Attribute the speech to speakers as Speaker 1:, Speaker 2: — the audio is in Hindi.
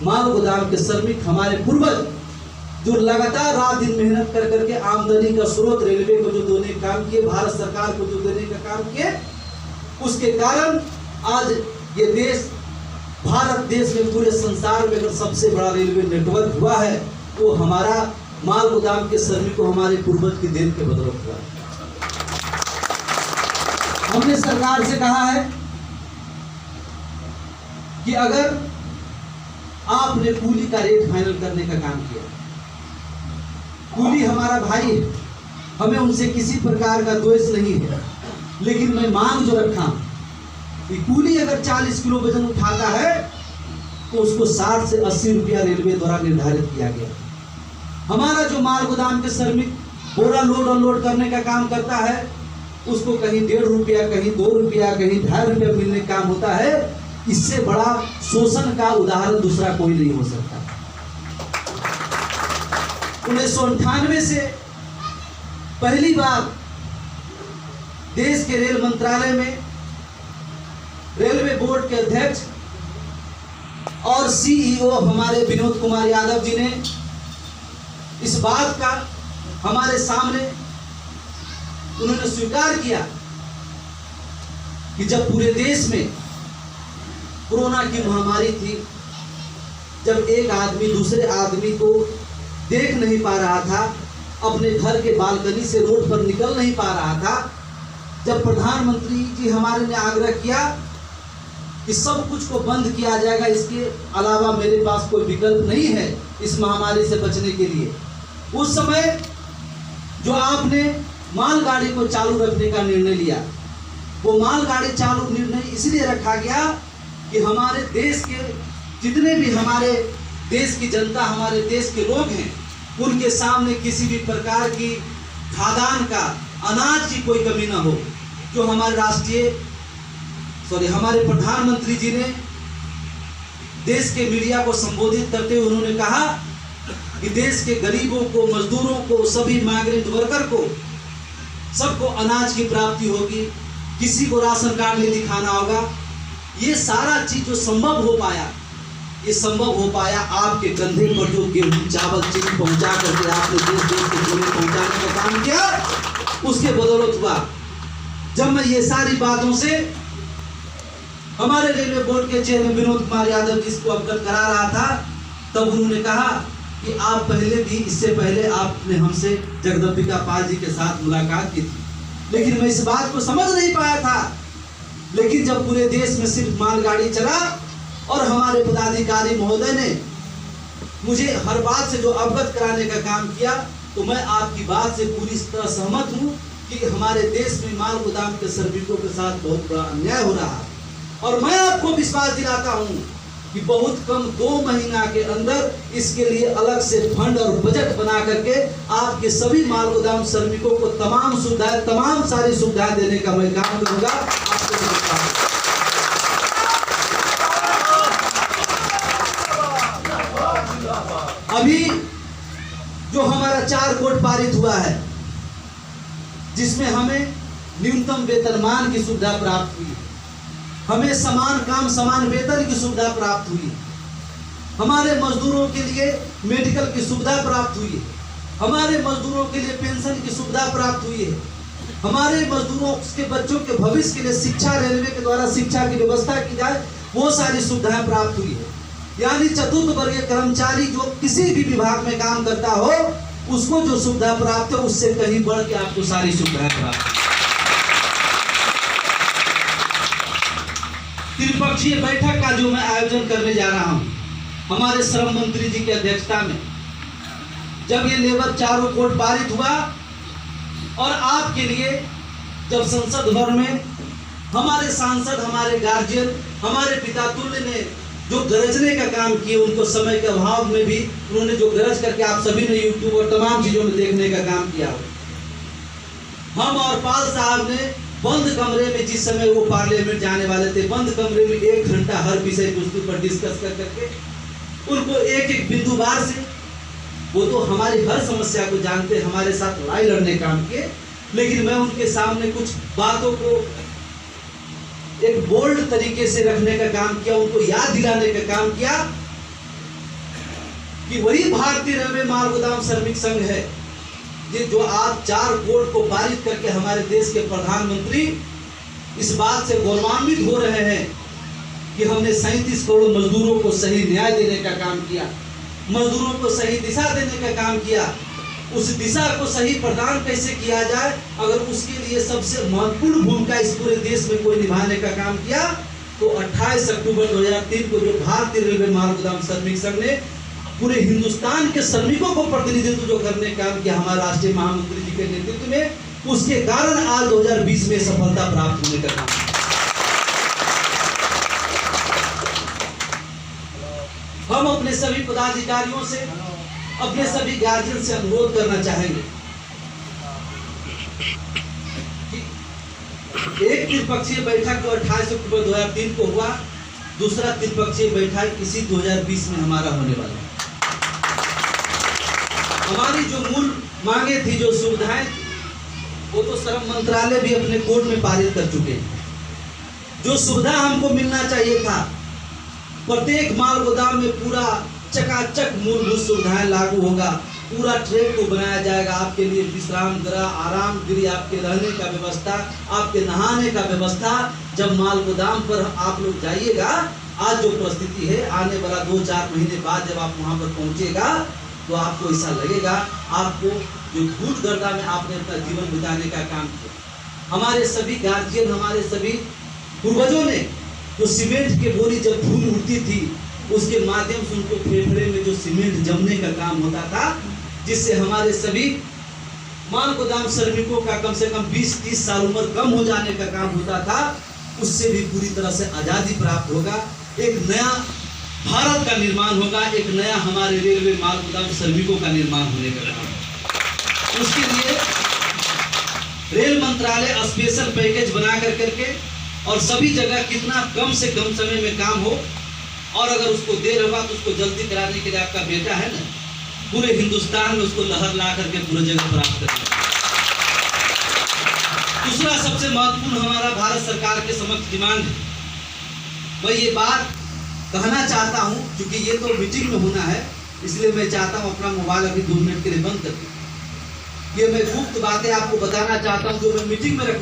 Speaker 1: माल गोदाम के श्रमिक, हमारे पूर्वज जो लगातार रात दिन मेहनत कर करके आमदनी का स्रोत रेलवे को जो देने का काम किए, भारत सरकार को जो देने का काम किए, उसके कारण आज ये देश, भारत देश में पूरे संसार में अगर सबसे बड़ा रेलवे नेटवर्क हुआ है तो हमारा माल गोदाम के श्रमिकों, हमारे पूर्वज की देन के बदौलत हुआ है। हमने सरकार से कहा है कि अगर आपने कूली का रेट फाइनल करने का काम किया, कूली हमारा भाई है, हमें उनसे किसी प्रकार का द्वेष नहीं है, लेकिन मैं मांग जो रखा कि कूली अगर 40 किलो वजन उठाता है तो उसको 60 से 80 रुपया रेलवे द्वारा निर्धारित किया गया। हमारा जो माल गोदाम के श्रमिक बोरा लोड अनलोड करने का काम करता है, उसको कहीं 1.5 रुपया, कहीं 2 रुपया, कहीं 2.5 रुपया मिलने का काम होता है। इससे बड़ा शोषण का उदाहरण दूसरा कोई नहीं हो सकता। 1998 से पहली बार देश के रेल मंत्रालय में रेलवे बोर्ड के अध्यक्ष और सीईओ हमारे विनोद कुमार यादव जी ने इस बात का हमारे सामने उन्होंने स्वीकार किया कि जब पूरे देश में कोरोना की महामारी थी, जब एक आदमी दूसरे आदमी को देख नहीं पा रहा था, अपने घर के बालकनी से रोड पर निकल नहीं पा रहा था, जब प्रधानमंत्री जी हमारे ने आग्रह किया कि सब कुछ को बंद किया जाएगा, इसके अलावा मेरे पास कोई विकल्प नहीं है इस महामारी से बचने के लिए, उस समय जो आपने मालगाड़ी को चालू रखने का निर्णय लिया, वो मालगाड़ी चालू निर्णय इसलिए रखा गया कि हमारे देश के जितने भी हमारे देश की जनता, हमारे देश के लोग हैं, उनके सामने किसी भी प्रकार की खाद्यान्न का, अनाज की कोई कमी ना हो। जो हमारे प्रधानमंत्री जी ने देश के मीडिया को संबोधित करते हुए उन्होंने कहा कि देश के गरीबों को, मजदूरों को, सभी माइग्रेंट वर्कर को, सबको अनाज की प्राप्ति होगी, किसी को राशन कार्ड नहीं दिखाना होगा। ये सारा चीज जो संभव हो पाया, ये संभव हो पाया आपके कंधे पर जो गेहूं, चावल, चीनी पहुंचा करके आपने देश के कोने पहुंचाने का काम किया, उसके बदौलत हुआ। जब मैं ये सारी बातों से हमारे रेलवे बोर्ड के चेयरमैन विनोद कुमार यादव जी को अवगत करा रहा था, तब उन्होंने कहा कि आप पहले भी, इससे पहले आपने हमसे जगदम्बिका पाल जी के साथ मुलाकात की थी, लेकिन मैं इस बात को समझ नहीं पाया था। लेकिन जब पूरे देश में सिर्फ मालगाड़ी चला और हमारे पदाधिकारी महोदय ने मुझे हर बात से जो अवगत कराने का काम किया, तो मैं आपकी बात से पूरी तरह सहमत हूँ कि हमारे देश में माल गोदाम के श्रमिकों के साथ बहुत बड़ा अन्याय हो रहा है। और मैं आपको विश्वास दिलाता हूँ कि बहुत कम 2 महीना के अंदर इसके लिए अलग से फंड और बजट बना करके आपके सभी माल गोदाम श्रमिकों को तमाम सुविधाएं, तमाम सारी सुविधाएं देने का मैं काम करूंगा। अभी जो हमारा 4 कोड पारित हुआ है, जिसमें हमें न्यूनतम वेतनमान की सुविधा प्राप्त हुई, हमें समान काम समान वेतन की सुविधा प्राप्त हुई, हमारे मजदूरों के लिए मेडिकल की सुविधा प्राप्त हुई है, हमारे मजदूरों के लिए पेंशन की सुविधा प्राप्त हुई है, हमारे मजदूरों के बच्चों के भविष्य के लिए शिक्षा, रेलवे के द्वारा शिक्षा की व्यवस्था की जाए, वो सारी सुविधाएं प्राप्त हुई है। यानी चतुर्थ वर्गीय कर्मचारी जो किसी भी विभाग में काम करता हो, उसको जो सुविधा प्राप्त है उससे कहीं बढ़ के आपको सारी सुविधाएं प्राप्त है। त्रिपक्षीय बैठक का जो मैं आयोजन करने जा रहा हूं, हमारे श्रम मंत्री जी की अध्यक्षता में, जब ये लेबर 4 कोड पारित हुआ और आपके लिए जब संसद भवन में हमारे सांसद, हमारे गार्जियन, हमारे पिता तुल्य ने जो गरजने का काम किए, उनको समय के अभाव में भी उन्होंने जो गरज करके आप सभी ने यूट्यूब और तमाम चीजों में देखने का काम किया, हम और पाल साहब ने बंद कमरे में, जिस समय वो पार्लियामेंट जाने वाले थे, बंद कमरे में 1 घंटा हर विषय वस्तु पर डिस्कस कर करके उनको एक एक बिंदुवार से, वो तो हमारी हर समस्या को जानते, हमारे साथ लड़ाई लड़ने काम किए, लेकिन मैं उनके सामने कुछ बातों को एक बोल्ड तरीके से रखने का काम किया, उनको याद दिलाने का काम किया कि वही भारतीय रेलवे माल गोदाम श्रमिक संघ है जो आज 4 कोड को पारित करके हमारे देश के प्रधानमंत्री इस बात से गौरवान्वित हो रहे हैं कि हमने 37 करोड़ मजदूरों को सही न्याय देने का काम किया, मजदूरों को सही दिशा देने का काम किया। उस दिशा को सही प्रदान कैसे किया जाए, अगर उसके लिए सबसे महत्वपूर्ण भूमिका इस पूरे देश में कोई निभाने का काम किया तो 28 अक्टूबर 2003 को जो भारतीय रेलवे माल गोदाम श्रमिक संघ ने पूरे हिंदुस्तान के श्रमिकों को प्रतिनिधित्व जो करने का काम किया हमारे राष्ट्रीय महामंत्री जी के नेतृत्व में, उसके कारण आज 2020 में सफलता प्राप्त होने का काम। हम अपने सभी पदाधिकारियों से, अपने सभी गार्जियन से अनुरोध करना चाहेंगे कि एक त्रिपक्षीय बैठक जो 28 अक्टूबर 2003 को हुआ, दूसरा त्रिपक्षीय बैठक इसी 2020 में हमारा होने वाला है। हमारी जो मूल मांगे थी, जो सुविधाएं थी, वो तो श्रम मंत्रालय भी अपने कोड में पारित कर चुके हैं। जो सुविधा हमको मिलना चाहिए था, प्रत्येक माल गोदाम में पूरा चकाचक मूलभूत सुविधाएं लागू होगा, पूरा ट्रेड को बनाया जाएगा, आपके लिए विश्राम गृह, आराम गृह, आपके रहने का व्यवस्था, आपके नहाने का व्यवस्था। जब माल गोदाम पर आप लोग जाइएगा, आज जो परिस्थिति है, आने वाला 2-4 महीने बाद जब आप वहां पर पहुंचेगा तो आपको ऐसा लगेगा आपको जो धूल गर्दा में आपने अपना जीवन बिताने का काम किया। हमारे सभी गार्जियन, हमारे सभी पूर्वजों ने जो सीमेंट के बोरी जब धूल उड़ती थी, उसके माध्यम से उनको फेफड़े में जो सीमेंट जमने का काम होता था, जिससे हमारे सभी माल गोदाम श्रमिकों का कम से कम 20-30 साल उम्र कम हो जाने का काम होता था, उससे भी पूरी तरह से आज़ादी प्राप्त होगा। एक नया भारत का निर्माण होगा, एक नया हमारे रेलवे माल गोदाम श्रमिकों का निर्माण होने का काम। उसके लिए रेल मंत्रालय स्पेशल पैकेज बना करके और सभी जगह कितना कम से कम समय में काम हो, और अगर उसको देर होगा तो उसको जल्दी कराने के लिए आपका बेटा है ना, पूरे हिंदुस्तान में उसको लहर ला करके पूरे जगह प्राप्त करेगा। दूसरा सबसे महत्वपूर्ण हमारा भारत सरकार के समक्ष डिमांड है, मैं ये बात कहना चाहता हूं, क्योंकि ये तो मीटिंग में होना है, इसलिए मैं चाहता हूं अपना मोबाइल अभी 2 मिनट के लिए बंद करके ये मैं गुप्त बातें आपको बताना चाहता हूं जो मैं मीटिंग में रखना